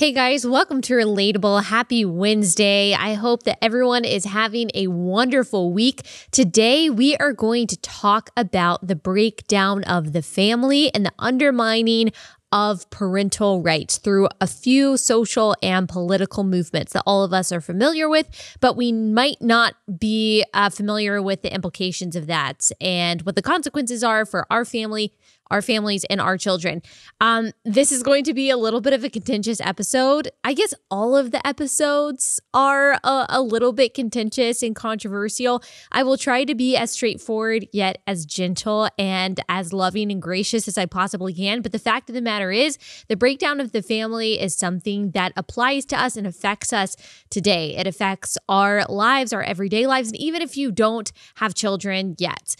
Hey guys, welcome to Relatable. Happy Wednesday. I hope that everyone is having a wonderful week. Today, we are going to talk about the breakdown of the family and the undermining of parental rights through a few social and political movements that all of us are familiar with, but we might not be familiar with the implications of that and what the consequences are for our family, our families, and our children. This is going to be a little bit of a contentious episode. I guess all of the episodes are a little bit contentious and controversial. I will try to be as straightforward yet as gentle and as loving and gracious as I possibly can. But the fact of the matter is, the breakdown of the family is something that applies to us and affects us today. It affects our lives, our everyday lives. And even if you don't have children yet,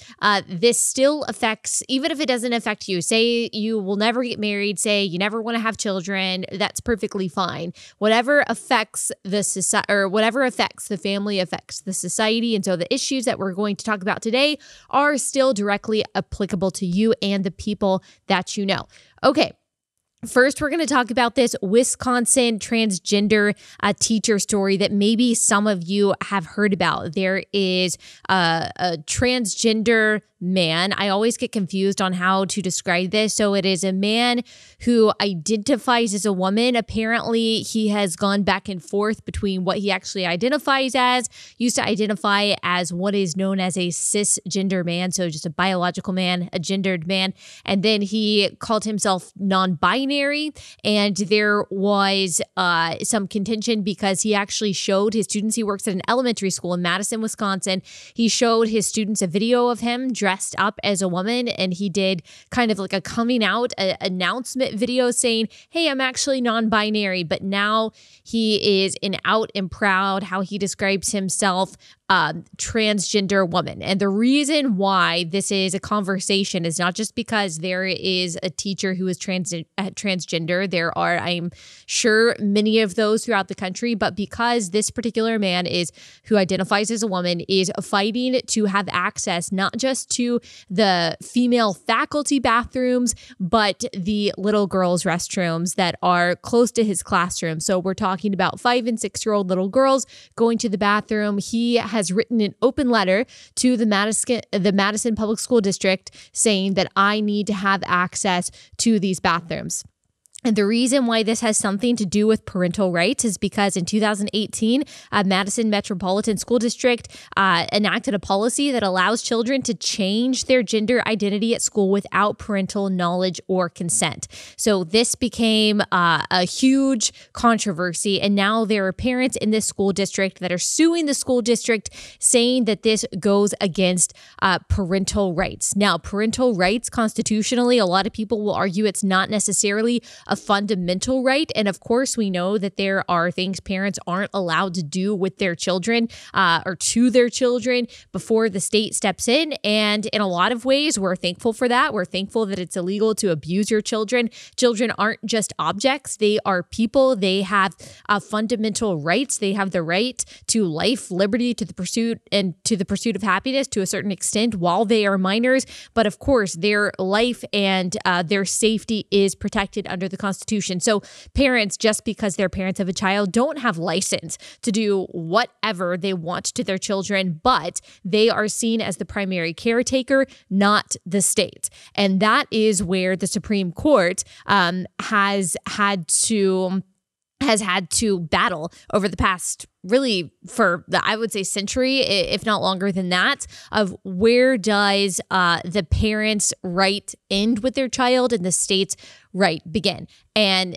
this still affects, even if it doesn't affect you. Say you will never get married, say you never want to have children, that's perfectly fine. Whatever affects the society or whatever affects the family affects the society. And so the issues that we're going to talk about today are still directly applicable to you and the people that you know. Okay. First, we're going to talk about this Wisconsin transgender teacher story that maybe some of you have heard about. There is a transgender man. I always get confused on how to describe this. So it is a man who identifies as a woman. Apparently, he has gone back and forth between what he actually identifies as, used to identify as what is known as a cisgender man, so just a biological man, a gendered man, and then he called himself non-binary. And there was some contention because he actually showed his students, he works at an elementary school in Madison, Wisconsin. He showed his students a video of him dressed up as a woman, and he did kind of like a coming out announcement video saying, hey, I'm actually non-binary, but now he is an out and proud, how he describes himself, transgender woman. And the reason why this is a conversation is not just because there is a teacher who is transgender. There are, I'm sure, many of those throughout the country, but because this particular man who identifies as a woman is fighting to have access not just to the female faculty bathrooms, but the little girls' restrooms that are close to his classroom. So we're talking about 5 and 6-year-old little girls going to the bathroom. He has written an open letter to the Madison Public School District saying that I need to have access to these bathrooms. And the reason why this has something to do with parental rights is because in 2018, Madison Metropolitan School District enacted a policy that allows children to change their gender identity at school without parental knowledge or consent. So this became a huge controversy. And now there are parents in this school district that are suing the school district saying that this goes against parental rights. Now, parental rights constitutionally, a lot of people will argue it's not necessarily a fundamental right. And of course, we know that there are things parents aren't allowed to do with their children or to their children before the state steps in. And in a lot of ways, we're thankful for that. We're thankful that it's illegal to abuse your children. Children aren't just objects. They are people. They have fundamental rights. They have the right to life, liberty, to the pursuit of happiness to a certain extent while they are minors. But of course, their life and their safety is protected under the Constitution. So parents, just because they're parents of a child, don't have license to do whatever they want to their children, but they are seen as the primary caretaker, not the state. And that is where the Supreme Court has had to battle over the past, really for I would say century, if not longer than that, of where does the parent's right end with their child and the state's rights begin. And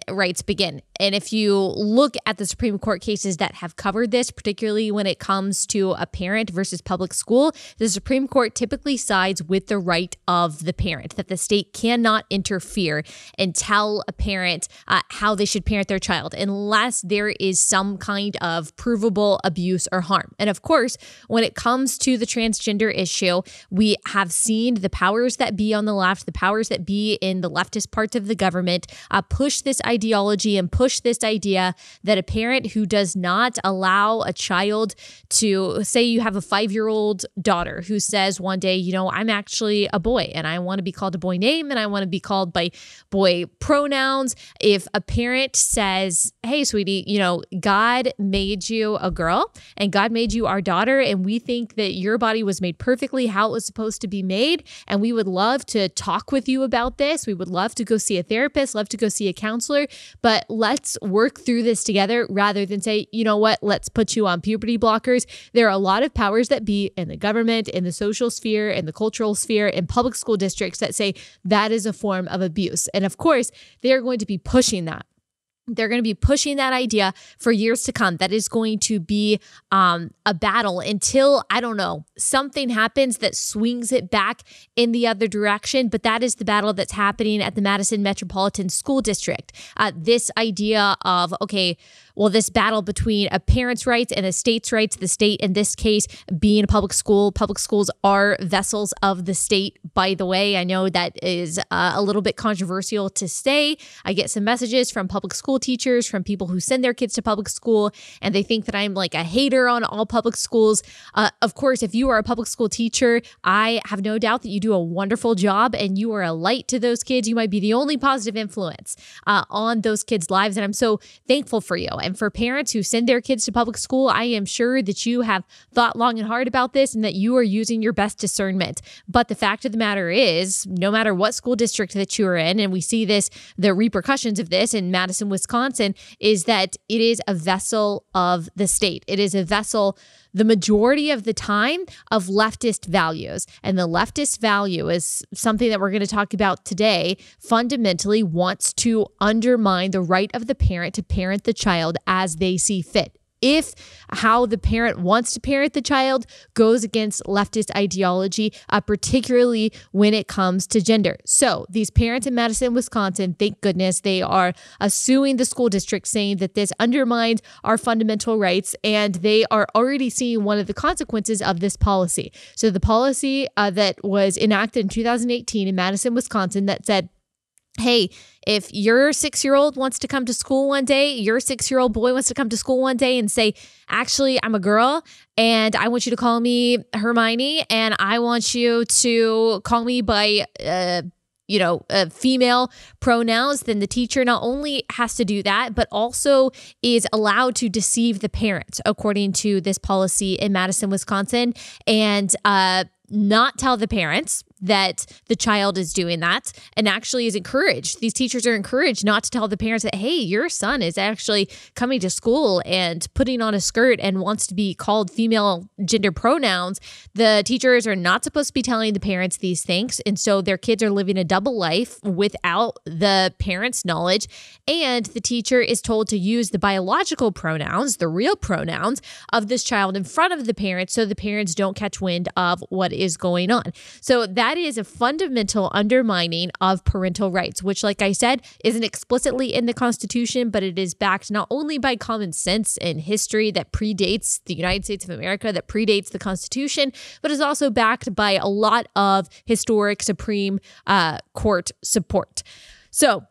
if you look at the Supreme Court cases that have covered this, particularly when it comes to a parent versus public school, the Supreme Court typically sides with the right of the parent, that the state cannot interfere and tell a parent how they should parent their child unless there is some kind of proof provable abuse or harm. And of course, when it comes to the transgender issue, we have seen the powers that be on the left, the powers that be in the leftist parts of the government, push this ideology and push this idea that a parent who does not allow a child to, say you have a 5-year-old daughter who says one day, I'm actually a boy and I want to be called a boy name and I want to be called by boy pronouns. If a parent says, hey, sweetie, God made you a girl and God made you our daughter, and we think that your body was made perfectly how it was supposed to be made, and we would love to talk with you about this. We would love to go see a therapist, love to go see a counselor, but let's work through this together rather than say, you know what, let's put you on puberty blockers. There are a lot of powers that be in the government, in the social sphere, in the cultural sphere, in public school districts that say that is a form of abuse. And of course, they are going to be pushing that. They're going to be pushing that idea for years to come. That is going to be a battle until, something happens that swings it back in the other direction. But that is the battle that's happening at the Madison Metropolitan School District. This idea of, this battle between a parent's rights and a state's rights, the state in this case being a public school. Public schools are vessels of the state, by the way. I know that is a little bit controversial to say. I get some messages from public school teachers, from people who send their kids to public school, and they think that I'm like a hater on all public schools. Of course, if you are a public school teacher, I have no doubt that you do a wonderful job and you are a light to those kids. You might be the only positive influence on those kids' lives, and I'm so thankful for you. And for parents who send their kids to public school, I am sure that you have thought long and hard about this and that you are using your best discernment. But the fact of the matter is, no matter what school district that you are in, and we see this, the repercussions of this in Madison, Wisconsin, is that it is a vessel of the state. It is a vessel the majority of the time of leftist values. And the leftist value is something that we're going to talk about today, fundamentally wants to undermine the right of the parent to parent the child as they see fit. If how the parent wants to parent the child goes against leftist ideology, particularly when it comes to gender. So these parents in Madison, Wisconsin, thank goodness, they are suing the school district, saying that this undermines our fundamental rights, and they are already seeing one of the consequences of this policy. So the policy that was enacted in 2018 in Madison, Wisconsin, that said, hey, if your 6-year-old wants to come to school one day, your 6-year-old boy wants to come to school one day and say, actually, I'm a girl and I want you to call me Hermione and I want you to call me by, female pronouns, then the teacher not only has to do that, but also is allowed to deceive the parent, according to this policy in Madison, Wisconsin, and not tell the parents that the child is doing that, and actually is encouraged. These teachers are encouraged not to tell the parents that, hey, your son is actually coming to school and putting on a skirt and wants to be called female gender pronouns. The teachers are not supposed to be telling the parents these things. And so their kids are living a double life without the parents' knowledge. And the teacher is told to use the biological pronouns, the real pronouns of this child in front of the parents so the parents don't catch wind of what is going on. So that is a fundamental undermining of parental rights, which, like I said, isn't explicitly in the Constitution, but it is backed not only by common sense and history that predates the United States of America, that predates the Constitution, but is also backed by a lot of historic Supreme Court support. So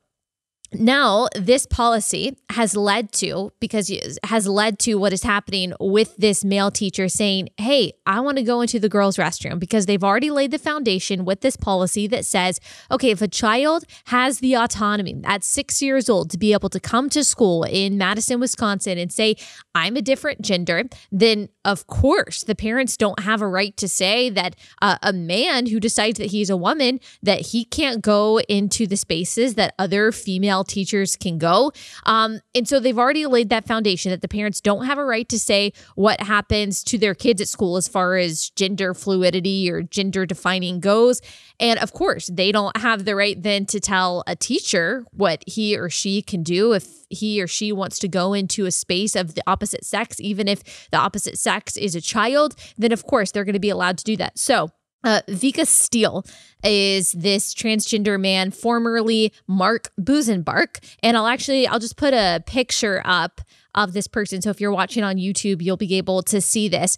now, this policy has led to what is happening with this male teacher saying, hey, I want to go into the girls' restroom, because they've already laid the foundation with this policy that says, okay, if a child has the autonomy at 6 years old to be able to come to school in Madison, Wisconsin and say, I'm a different gender, then of course the parents don't have a right to say that a man who decides that he's a woman, that he can't go into the spaces that other female teachers can go. And so they've already laid that foundation that the parents don't have a right to say what happens to their kids at school as far as gender fluidity or gender defining goes. And of course, they don't have the right then to tell a teacher what he or she can do if he or she wants to go into a space of the opposite sex, even if the opposite sex is a child, then of course they're going to be allowed to do that. So Vika Steele is this transgender man, formerly Mark Buzenbark. And I'll just put a picture up of this person. So if you're watching on YouTube, you'll be able to see this.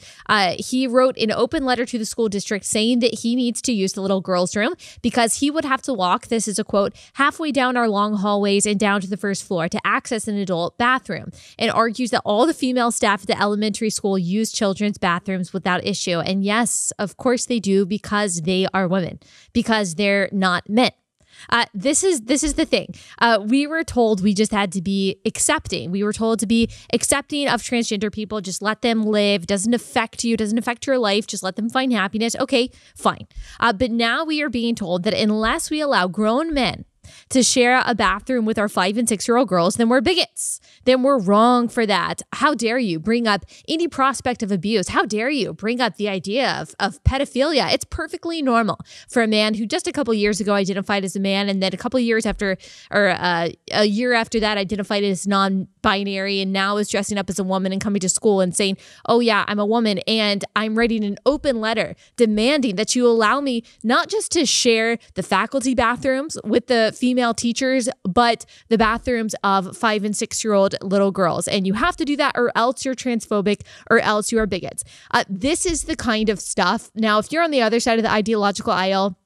He wrote an open letter to the school district saying that he needs to use the little girls' room because he would have to walk, this is a quote, halfway down our long hallways and down to the first floor to access an adult bathroom, and argues that all the female staff at the elementary school use children's bathrooms without issue. And yes, of course they do, because they are women, because they're not men. This is the thing. We were told we just had to be accepting. We were told to be accepting of transgender people. Just let them live. Doesn't affect you. Doesn't affect your life. Just let them find happiness. Okay, fine. But now we are being told that unless we allow grown men to share a bathroom with our 5 and 6-year-old girls, then we're bigots. Then we're wrong for that. How dare you bring up any prospect of abuse? How dare you bring up the idea of pedophilia? It's perfectly normal for a man who just a couple years ago identified as a man, and then a couple years after, or a year after that, identified as non-binary, and now is dressing up as a woman and coming to school and saying, oh yeah, I'm a woman, and I'm writing an open letter demanding that you allow me not just to share the faculty bathrooms with the female teachers, but the bathrooms of 5 and 6-year-old little girls. And you have to do that, or else you're transphobic, or else you are bigots. This is the kind of stuff. Now, if you're on the other side of the ideological aisle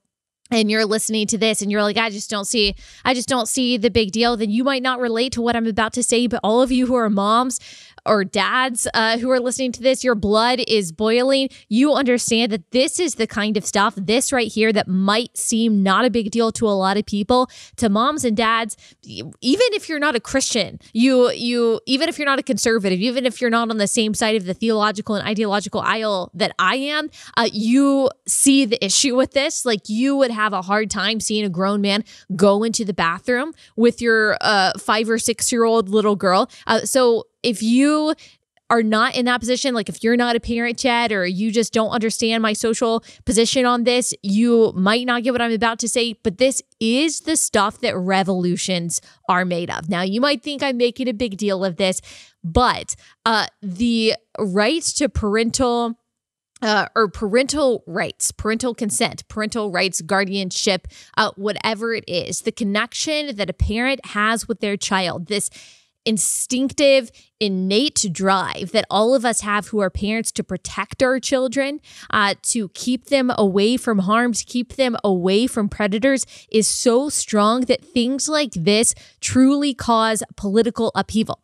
and you're listening to this and you're like, I just don't see the big deal, then you might not relate to what I'm about to say. But all of you who are moms or dads who are listening to this, your blood is boiling. You understand that this is the kind of stuff, this right here, that might seem not a big deal to a lot of people. To moms and dads, even if you're not a Christian, you even if you're not a conservative, even if you're not on the same side of the theological and ideological aisle that I am, you see the issue with this. Like, you would have a hard time seeing a grown man go into the bathroom with your 5 or 6-year-old little girl. So if you are not in that position, like if you're not a parent yet, or you just don't understand my social position on this, you might not get what I'm about to say, but this is the stuff that revolutions are made of. Now, you might think I'm making a big deal of this, but the rights to parental rights, parental consent, parental rights, guardianship, whatever it is, the connection that a parent has with their child, this instinctive, innate drive that all of us have who are parents to protect our children, to keep them away from harm, to keep them away from predators, is so strong that things like this truly cause political upheaval.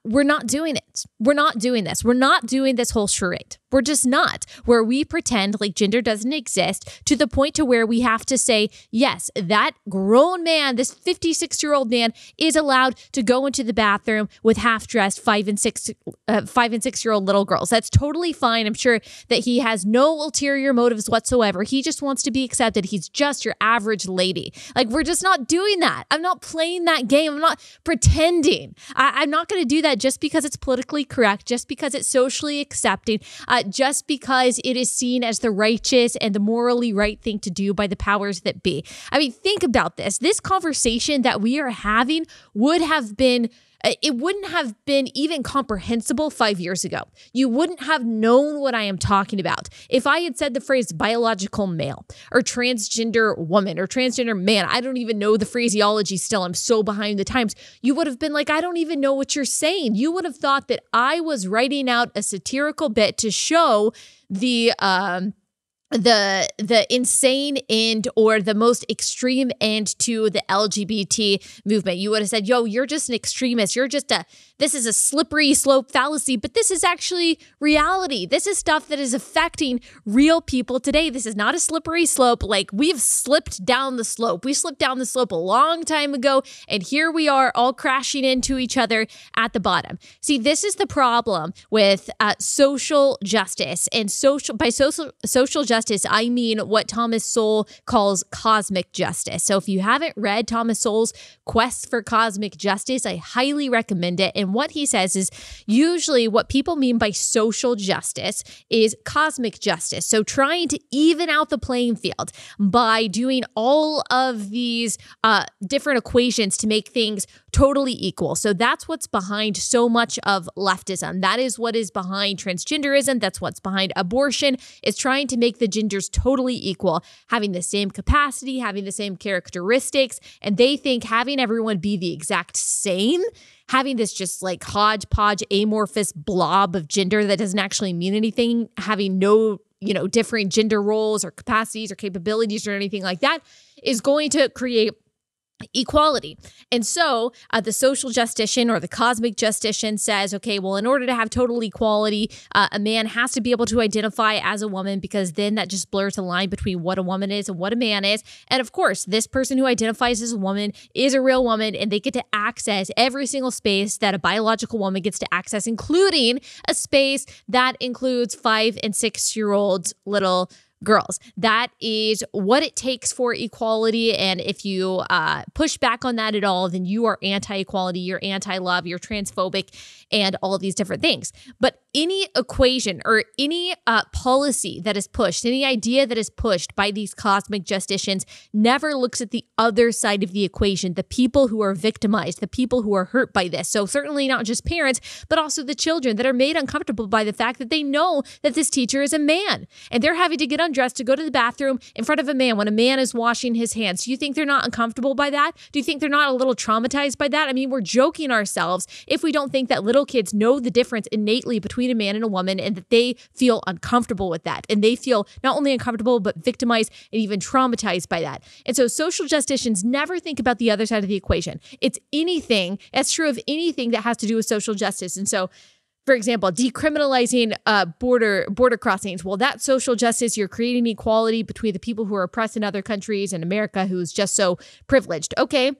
We're not doing it. We're not doing this. We're not doing this whole charade. We're just not, where we pretend like gender doesn't exist to the point to where we have to say, yes, that grown man, this 56-year-old man, is allowed to go into the bathroom with half-dressed 5 and 6-year-old little girls. That's totally fine. I'm sure that he has no ulterior motives whatsoever. He just wants to be accepted. He's just your average lady. Like, we're just not doing that. I'm not playing that game. I'm not pretending. I'm not going to do that just because it's politically correct, just because it's socially accepting, just because it is seen as the righteous and the morally right thing to do by the powers that be. I mean, think about this. This conversation that we are having wouldn't have been even comprehensible 5 years ago. You wouldn't have known what I am talking about if I had said the phrase biological male or transgender woman or transgender man. I don't even know the phraseology still. I'm so behind the times. You would have been like, I don't even know what you're saying. You would have thought that I was writing out a satirical bit to show the insane end or the most extreme end to the LGBT movement. You would have said, yo, you're just an extremist. This is a slippery slope fallacy, but this is actually reality. This is stuff that is affecting real people today. This is not a slippery slope. Like, we've slipped down the slope. We slipped down the slope a long time ago, and here we are all crashing into each other at the bottom. See, this is the problem with social justice, and by social justice, I mean what Thomas Sowell calls cosmic justice. So if you haven't read Thomas Sowell's Quest for Cosmic Justice, I highly recommend it. And what he says is usually what people mean by social justice is cosmic justice. So trying to even out the playing field by doing all of these different equations to make things totally equal. So that's what's behind so much of leftism. That is what is behind transgenderism. That's what's behind abortion, is trying to make the the genders totally equal, having the same capacity, having the same characteristics, and they think having everyone be the exact same, having this just like hodgepodge, amorphous blob of gender that doesn't actually mean anything, having no, differing gender roles or capacities or capabilities or anything like that, is going to create equality. And so the social justician or the cosmic justician says, okay, well, in order to have total equality, a man has to be able to identify as a woman, because then that just blurs the line between what a woman is and what a man is. And of course, this person who identifies as a woman is a real woman, and they get to access every single space that a biological woman gets to access, including a space that includes 5 and 6-year-olds little girls. That is what it takes for equality. And if you push back on that at all, then you are anti-equality, you're anti-love, you're transphobic, and all of these different things. But any equation or any policy that is pushed, any idea that is pushed by these cosmic justicians never looks at the other side of the equation, the people who are victimized, the people who are hurt by this. So certainly not just parents, but also the children that are made uncomfortable by the fact that they know that this teacher is a man, and they're having to get undressed to go to the bathroom in front of a man when a man is washing his hands. Do you think they're not uncomfortable by that? Do you think they're not a little traumatized by that? I mean, we're joking ourselves if we don't think that little kids know the difference innately between a man and a woman, and that they feel uncomfortable with that. And they feel not only uncomfortable, but victimized and even traumatized by that. And so social justicians never think about the other side of the equation. It's anything, that's true of anything that has to do with social justice. And so, for example, decriminalizing border crossings. Well, that's social justice. You're creating equality between the people who are oppressed in other countries and America, who's just so privileged. Okay.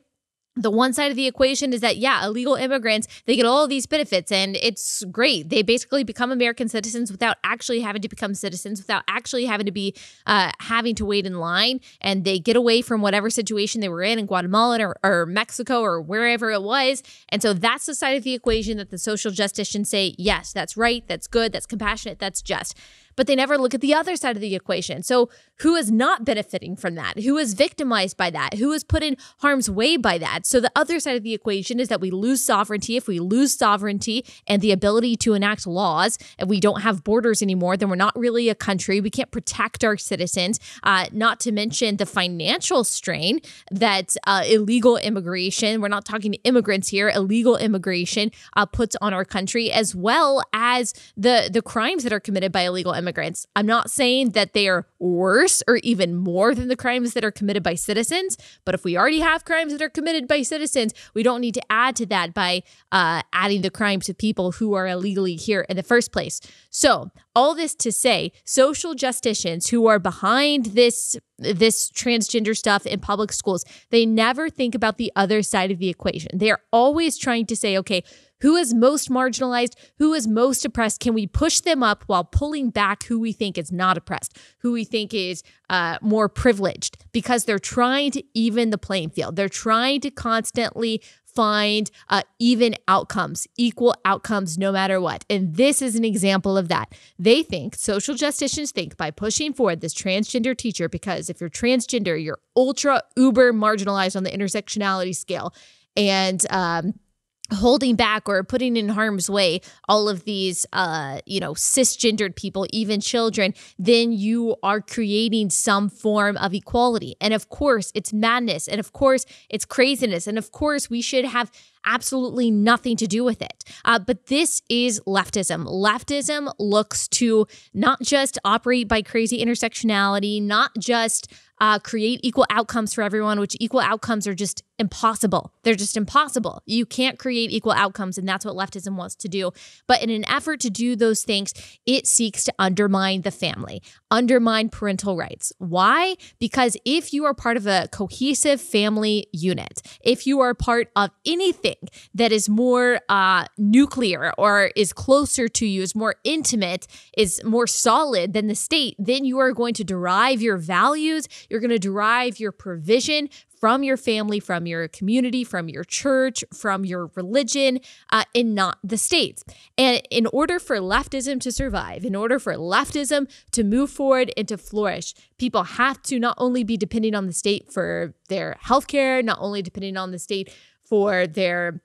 The one side of the equation is that, yeah, illegal immigrants, they get all of these benefits, and it's great. They basically become American citizens without actually having to become citizens, without actually having to be having to wait in line, and they get away from whatever situation they were in Guatemala or Mexico or wherever it was. And so that's the side of the equation that the social justicians say, yes, that's right, that's good, that's compassionate, that's just. But they never look at the other side of the equation. So who is not benefiting from that? Who is victimized by that? Who is put in harm's way by that? So the other side of the equation is that we lose sovereignty. If we lose sovereignty and the ability to enact laws, and we don't have borders anymore, then we're not really a country. We can't protect our citizens, not to mention the financial strain that illegal immigration, we're not talking immigrants here, illegal immigration puts on our country, as well as the crimes that are committed by illegal immigrants. I'm not saying that they are worse or even more than the crimes that are committed by citizens, but if we already have crimes that are committed by citizens, we don't need to add to that by adding the crimes to people who are illegally here in the first place. So all this to say, social justicians who are behind this transgender stuff in public schools, they never think about the other side of the equation. They are always trying to say, okay, who is most marginalized? Who is most oppressed? Can we push them up while pulling back who we think is not oppressed, who we think is more privileged? Because they're trying to even the playing field. They're trying to constantly find even outcomes, equal outcomes, no matter what. And this is an example of that. They think, social justicians think, by pushing forward this transgender teacher, because if you're transgender, you're ultra uber marginalized on the intersectionality scale, and holding back or putting in harm's way all of these, cisgendered people, even children, then you are creating some form of equality. And of course, it's madness. And of course, it's craziness. And of course, we should have absolutely nothing to do with it. But this is leftism. Leftism looks to not just operate by crazy intersectionality, not just create equal outcomes for everyone, which equal outcomes are just impossible. They're just impossible. You can't create equal outcomes, and that's what leftism wants to do. But in an effort to do those things, it seeks to undermine the family, undermine parental rights. Why? Because if you are part of a cohesive family unit, if you are part of anything that is more nuclear or is closer to you, is more intimate, is more solid than the state, then you are going to derive your values, you're going to derive your provision from your family, from your community, from your church, from your religion, and not the state. And in order for leftism to survive, in order for leftism to move forward and to flourish, people have to not only be depending on the state for their healthcare, not only depending on the state for their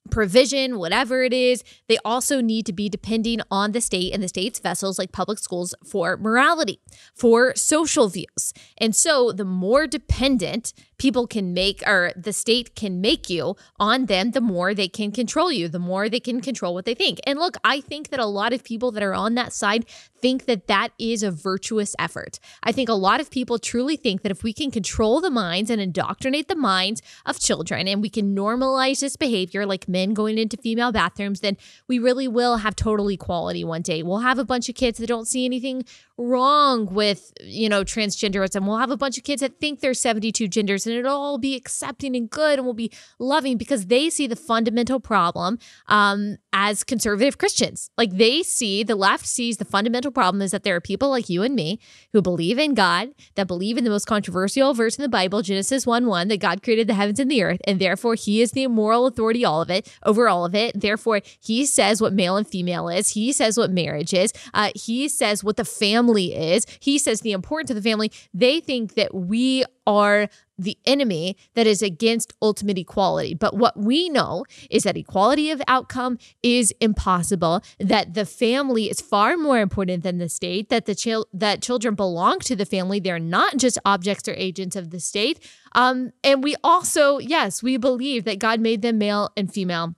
provision, whatever it is, they also need to be depending on the state and the state's vessels like public schools for morality, for social views. And so the more dependent people can make, or the state can make you on them, the more they can control you, the more they can control what they think. And look, I think that a lot of people that are on that side think that that is a virtuous effort. I think a lot of people truly think that if we can control the minds and indoctrinate the minds of children, and we can normalize this behavior like men going into female bathrooms, then we really will have total equality one day. We'll have a bunch of kids that don't see anything wrong with, transgenderism. We'll have a bunch of kids that think there's 72 genders, and it'll all be accepting and good and will be loving because they see the fundamental problem as conservative Christians. Like the left sees the fundamental problem is that there are people like you and me who believe in God, that believe in the most controversial verse in the Bible, Genesis 1:1, that God created the heavens and the earth, and therefore he is the moral authority over all of it. Therefore, he says what male and female is. He says what marriage is. He says what the family is. He says the importance of the family. They think that we are the enemy that is against ultimate equality. But what we know is that equality of outcome is impossible, that the family is far more important than the state, that that children belong to the family. They're not just objects or agents of the state. And we also, yes, we believe that God made them male and female.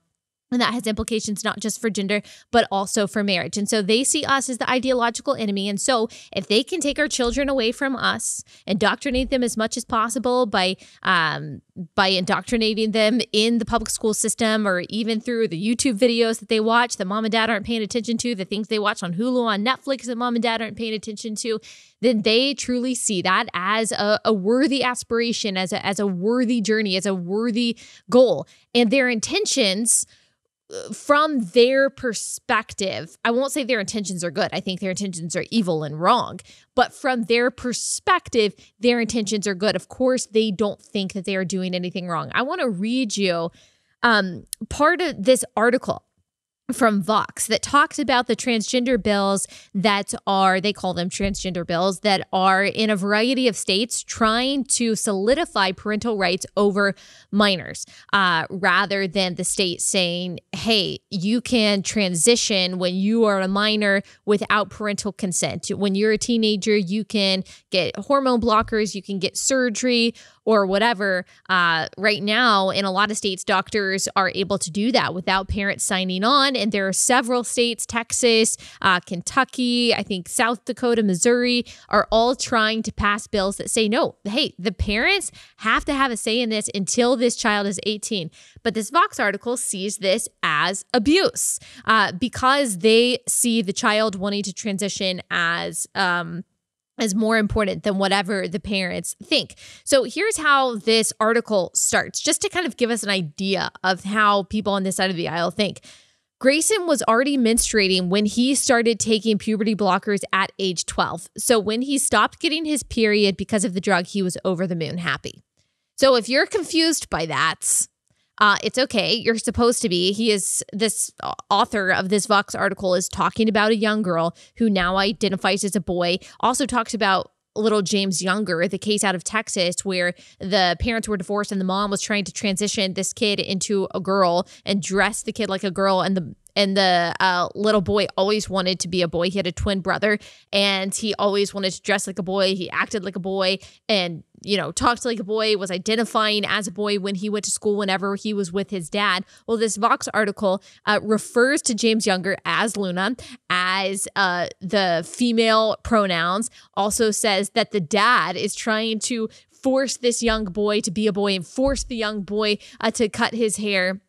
And that has implications not just for gender, but also for marriage. And so they see us as the ideological enemy. And so if they can take our children away from us, indoctrinate them as much as possible by indoctrinating them in the public school system, or even through the YouTube videos that they watch that mom and dad aren't paying attention to, the things they watch on Hulu, on Netflix that mom and dad aren't paying attention to, then they truly see that as a worthy aspiration, as a worthy journey, as a worthy goal. And their intentions, from their perspective, I won't say their intentions are good. I think their intentions are evil and wrong. But from their perspective, their intentions are good. Of course, they don't think that they are doing anything wrong. I want to read you part of this article from Vox that talks about the transgender bills that are, they call them transgender bills, that are in a variety of states trying to solidify parental rights over minors, rather than the state saying, hey, you can transition when you are a minor without parental consent. When you're a teenager, you can get hormone blockers, you can get surgery or whatever. Right now, in a lot of states, doctors are able to do that without parents signing on. And there are several states, Texas, Kentucky, I think South Dakota, Missouri, are all trying to pass bills that say, no, hey, the parents have to have a say in this until this child is 18. But this Vox article sees this as abuse because they see the child wanting to transition as more important than whatever the parents think. So here's how this article starts, just to kind of give us an idea of how people on this side of the aisle think. Grayson was already menstruating when he started taking puberty blockers at age 12. So when he stopped getting his period because of the drug, he was over the moon happy. So if you're confused by that, it's okay. You're supposed to be. This author of this Vox article is talking about a young girl who now identifies as a boy, also talks about little James Younger, the case out of Texas where the parents were divorced and the mom was trying to transition this kid into a girl and dress the kid like a girl, and the little boy always wanted to be a boy. He had a twin brother and he always wanted to dress like a boy. He acted like a boy and, talked like a boy, was identifying as a boy when he went to school whenever he was with his dad. Well, this Vox article refers to James Younger as Luna, as the female pronouns, also says that the dad is trying to force this young boy to be a boy and force the young boy to cut his hair.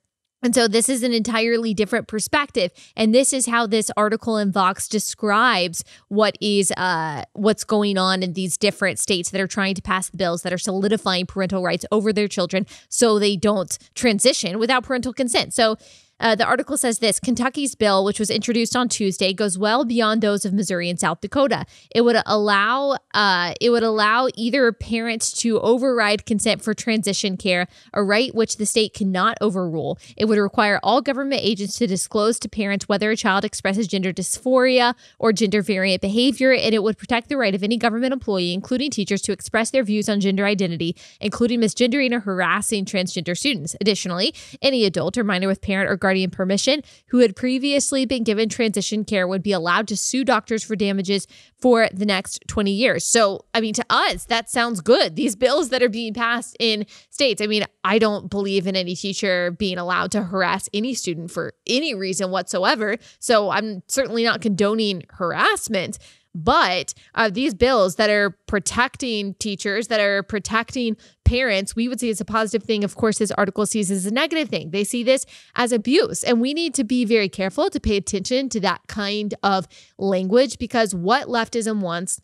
And so this is an entirely different perspective. And this is how this article in Vox describes what's going on in these different states that are trying to pass the bills that are solidifying parental rights over their children so they don't transition without parental consent. So The article says this: Kentucky's bill, which was introduced on Tuesday, goes well beyond those of Missouri and South Dakota. It would allow either parents to override consent for transition care, a right which the state cannot overrule. It would require all government agents to disclose to parents whether a child expresses gender dysphoria or gender variant behavior, and it would protect the right of any government employee, including teachers, to express their views on gender identity, including misgendering or harassing transgender students. Additionally, any adult or minor with parent or guardian permission who had previously been given transition care would be allowed to sue doctors for damages for the next 20 years. So, I mean, to us, that sounds good. These bills that are being passed in states. I mean, I don't believe in any teacher being allowed to harass any student for any reason whatsoever. So I'm certainly not condoning harassment. But these bills that are protecting teachers, that are protecting parents, we would see as a positive thing. Of course, this article sees as a negative thing. They see this as abuse. And we need to be very careful to pay attention to that kind of language, because what leftism wants,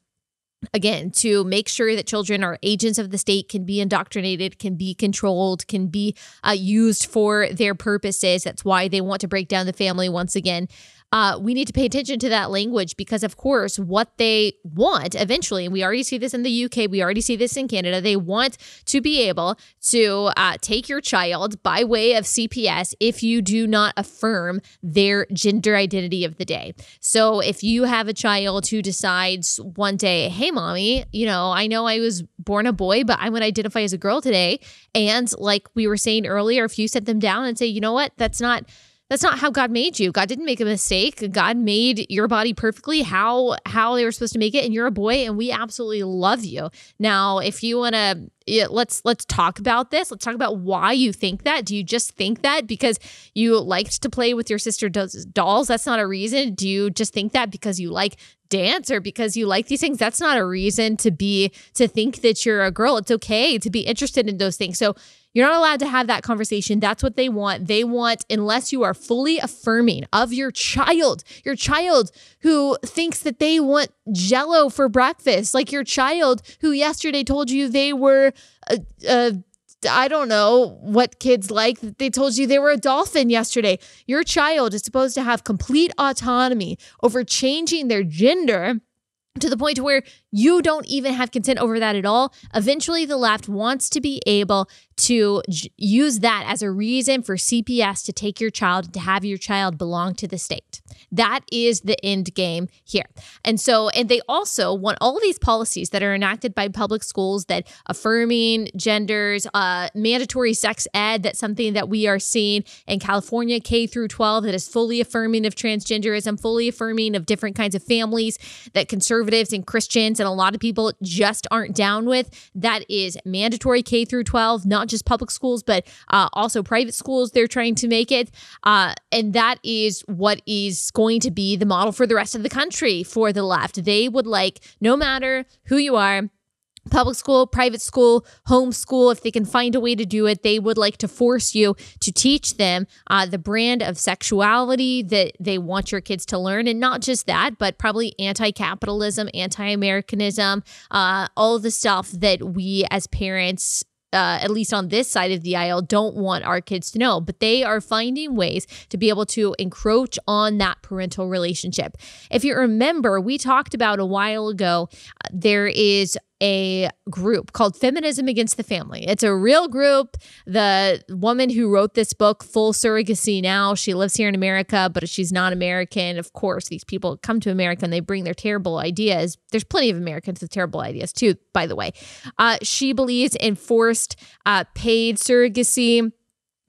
again, to make sure that children are agents of the state, can be indoctrinated, can be controlled, can be used for their purposes. That's why they want to break down the family once again. We need to pay attention to that language, because, of course, what they want eventually, and we already see this in the UK, we already see this in Canada, they want to be able to take your child by way of CPS if you do not affirm their gender identity of the day. So if you have a child who decides one day, hey, mommy, I know I was born a boy, but I'm going to identify as a girl today. And like we were saying earlier, if you set them down and say, you know what, that's not how God made you. God didn't make a mistake. God made your body perfectly how they were supposed to make it, and you're a boy, and we absolutely love you. Now, if you want to, let's talk about this. Let's talk about why you think that. Do you just think that because you liked to play with your sister dolls? That's not a reason. Do you just think that because you like dance or because you like these things? That's not a reason to think that you're a girl. It's okay to be interested in those things. So you're not allowed to have that conversation. That's what they want. They want, unless you are fully affirming of your child who thinks that they want Jell-O for breakfast, like your child who yesterday told you they were, I don't know what kids like. They told you they were a dolphin yesterday. Your child is supposed to have complete autonomy over changing their gender to the point where you don't even have consent over that at all. Eventually, the left wants to be able to use that as a reason for CPS to take your child and to have your child belong to the state. That is the end game here. And they also want all of these policies that are enacted by public schools that affirming genders, mandatory sex ed, that's something that we are seeing in California, K through 12, that is fully affirming of transgenderism, fully affirming of different kinds of families that conservatives and Christians and a lot of people just aren't down with. That is mandatory K through 12, not just public schools, but also private schools. They're trying to make it. And that is what is going to be the model for the rest of the country for the left. They would like, no matter who you are, public school, private school, homeschool, if they can find a way to do it, they would like to force you to teach them the brand of sexuality that they want your kids to learn. And not just that, but probably anti-capitalism, anti-Americanism, all of the stuff that we as parents, at least on this side of the aisle, don't want our kids to know. But they are finding ways to be able to encroach on that parental relationship. If you remember, we talked about a while ago, there is a group called Feminism Against the Family. It's a real group. The woman who wrote this book, Full Surrogacy Now, she lives here in America, but she's not American. Of course, these people come to America and they bring their terrible ideas. There's plenty of Americans with terrible ideas too, by the way. She believes in forced paid surrogacy,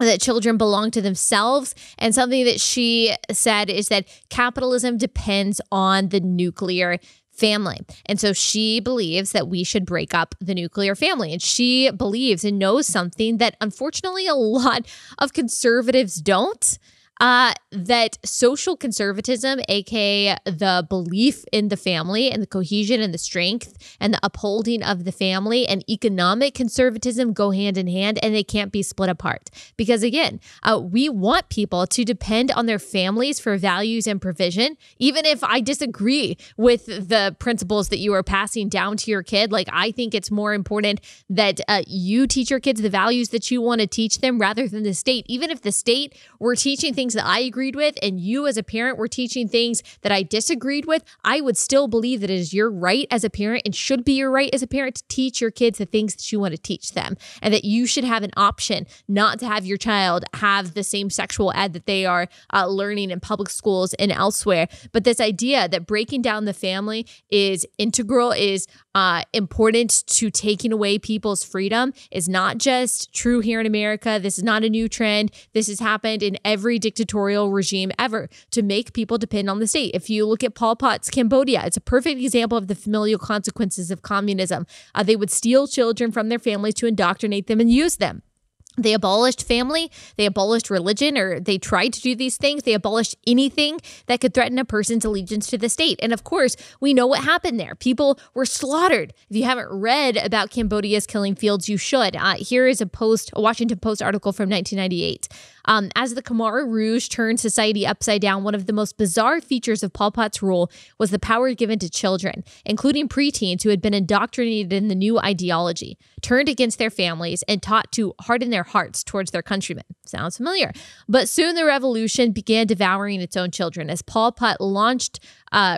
that children belong to themselves. And something that she said is that capitalism depends on the nuclear family. And so she believes that we should break up the nuclear family. And she believes and knows something that unfortunately a lot of conservatives don't. That social conservatism, aka the belief in the family and the cohesion and the strength and the upholding of the family, and economic conservatism go hand in hand, and they can't be split apart. Because again, we want people to depend on their families for values and provision. Even if I disagree with the principles that you are passing down to your kid, like I think it's more important that you teach your kids the values that you want to teach them rather than the state. Even if the state were teaching things things that I agreed with and you as a parent were teaching things that I disagreed with, I would still believe that it is your right as a parent and should be your right as a parent to teach your kids the things that you want to teach them, and that you should have an option not to have your child have the same sexual ed that they are learning in public schools and elsewhere. But this idea that breaking down the family is integral, is important to taking away people's freedom is not just true here in America. This is not a new trend. This has happened in every dictatorial regime ever, to make people depend on the state. If you look at Pol Pot's Cambodia, it's a perfect example of the familial consequences of communism. They would steal children from their families to indoctrinate them and use them. They abolished family, they abolished religion, or they tried to do these things. They abolished anything that could threaten a person's allegiance to the state. And of course, we know what happened there. People were slaughtered. If you haven't read about Cambodia's killing fields, you should. Here is a Washington Post article from 1998. As the Khmer Rouge turned society upside down, one of the most bizarre features of Pol Pot's rule was the power given to children, including preteens who had been indoctrinated in the new ideology, turned against their families, and taught to harden their hearts towards their countrymen. Sounds familiar. But soon the revolution began devouring its own children as Pol Pot launched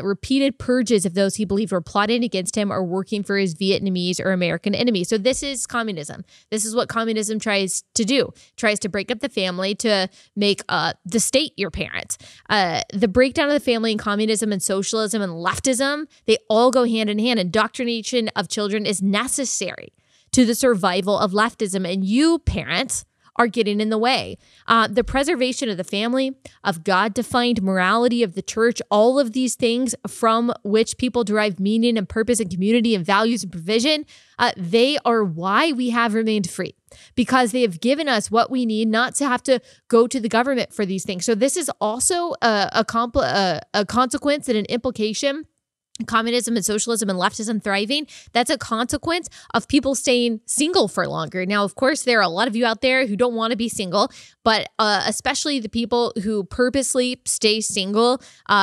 repeated purges of those he believed were plotting against him or working for his Vietnamese or American enemies. So this is communism. This is what communism tries to do. Tries to break up the family to make the state your parent. The breakdown of the family in communism and socialism and leftism, they all go hand in hand. Indoctrination of children is necessary to the survival of leftism. And you, parents, are getting in the way. The preservation of the family, of God-defined morality of the church, all of these things from which people derive meaning and purpose and community and values and provision, they are why we have remained free, because they have given us what we need not to have to go to the government for these things. So this is also a consequence and an implication. Communism and socialism and leftism thriving, that's a consequence of people staying single for longer. Now, of course, there are a lot of you out there who don't want to be single, but especially the people who purposely stay single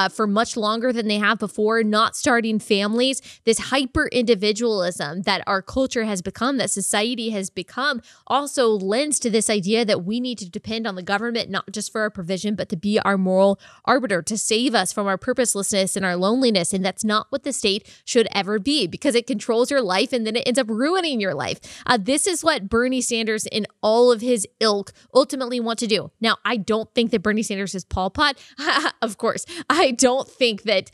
for much longer than they have before, not starting families. This hyper individualism that our culture has become, that society has become, also lends to this idea that we need to depend on the government, not just for our provision, but to be our moral arbiter, to save us from our purposelessness and our loneliness. And that's not what the state should ever be, because it controls your life and then it ends up ruining your life. This is what Bernie Sanders and all of his ilk ultimately want to do. Now, I don't think that Bernie Sanders is Pol Pot. Of course, I don't think that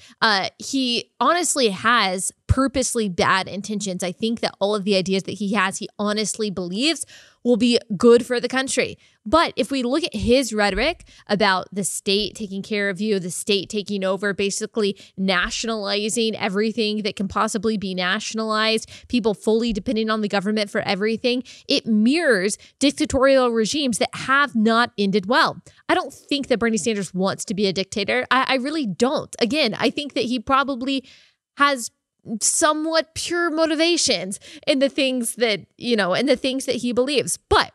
he honestly has purposely bad intentions. I think that all of the ideas that he has, he honestly believes will be good for the country. But if we look at his rhetoric about the state taking care of you, the state taking over, basically nationalizing everything that can possibly be nationalized, people fully depending on the government for everything, it mirrors dictatorial regimes that have not ended well. I don't think that Bernie Sanders wants to be a dictator. I really don't. Again, I think that he probably has somewhat pure motivations in the things that, in the things that he believes. But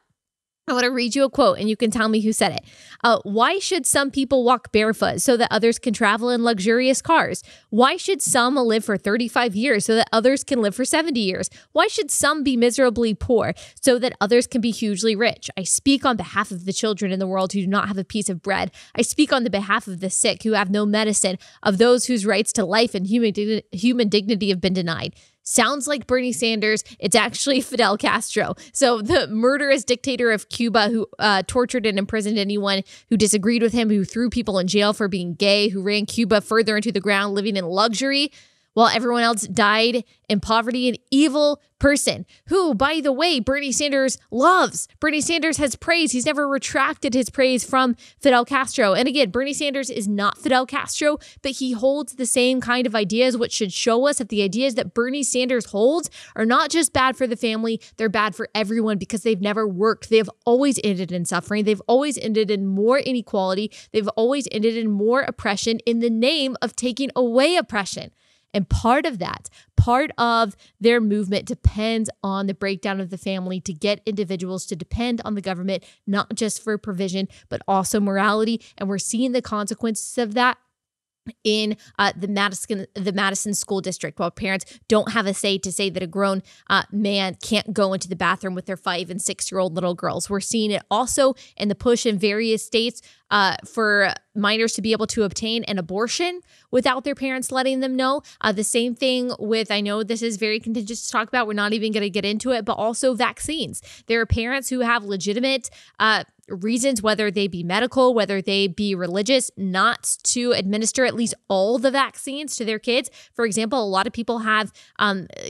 I want to read you a quote and you can tell me who said it. Why should some people walk barefoot so that others can travel in luxurious cars? Why should some live for 35 years so that others can live for 70 years? Why should some be miserably poor so that others can be hugely rich? I speak on behalf of the children in the world who do not have a piece of bread. I speak on the behalf of the sick who have no medicine, of those whose rights to life and human dignity have been denied. Sounds like Bernie Sanders. It's actually Fidel Castro. So the murderous dictator of Cuba who tortured and imprisoned anyone who disagreed with him, who threw people in jail for being gay, who ran Cuba further into the ground, living in luxury, while everyone else died in poverty. An evil person who, by the way, Bernie Sanders loves. Bernie Sanders has praised. He's never retracted his praise from Fidel Castro. And again, Bernie Sanders is not Fidel Castro, but he holds the same kind of ideas, which should show us that the ideas that Bernie Sanders holds are not just bad for the family, they're bad for everyone because they've never worked. They've always ended in suffering. They've always ended in more inequality. They've always ended in more oppression in the name of taking away oppression. And part of their movement depends on the breakdown of the family to get individuals to depend on the government, not just for provision, but also morality. And we're seeing the consequences of that in the Madison School District, while parents don't have a say to say that a grown man can't go into the bathroom with their 5 and 6-year-old little girls. We're seeing it also in the push in various states for minors to be able to obtain an abortion without their parents letting them know. The same thing with, I know this is very contentious to talk about, we're not even going to get into it, but also vaccines. There are parents who have legitimate reasons, whether they be medical, whether they be religious, not to administer at least all the vaccines to their kids. For example, a lot of people have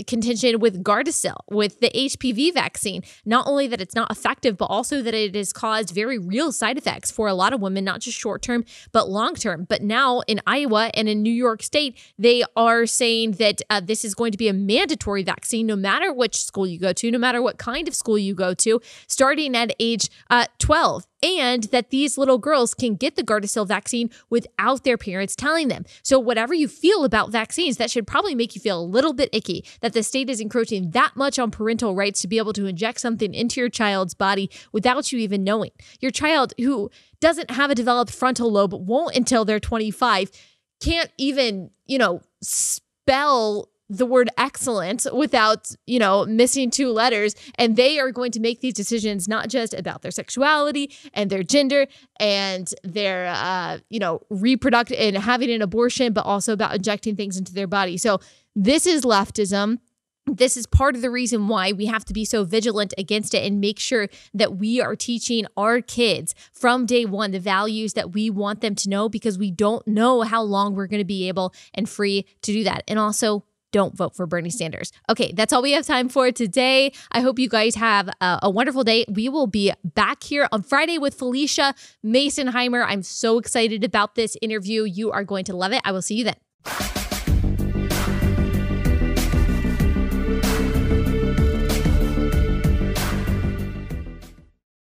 contention with Gardasil, with the HPV vaccine. Not only that it's not effective, but also that it has caused very real side effects for a lot of women, not just short-term, but long-term. But now in Iowa and in New York State, they are saying that this is going to be a mandatory vaccine, no matter which school you go to, no matter what kind of school you go to, starting at age 12. And that these little girls can get the Gardasil vaccine without their parents telling them. So whatever you feel about vaccines, that should probably make you feel a little bit icky that the state is encroaching that much on parental rights to be able to inject something into your child's body without you even knowing. Your child who doesn't have a developed frontal lobe, won't until they're 25, can't even, spell the word excellent without, missing 2 letters. And they are going to make these decisions not just about their sexuality and their gender and their, reproductive and having an abortion, but also about injecting things into their body. So this is leftism. This is part of the reason why we have to be so vigilant against it and make sure that we are teaching our kids from day one the values that we want them to know, because we don't know how long we're going to be able and free to do that. And also, don't vote for Bernie Sanders. Okay, that's all we have time for today. I hope you guys have a wonderful day. We will be back here on Friday with Felicia Masonheimer. I'm so excited about this interview. You are going to love it. I will see you then.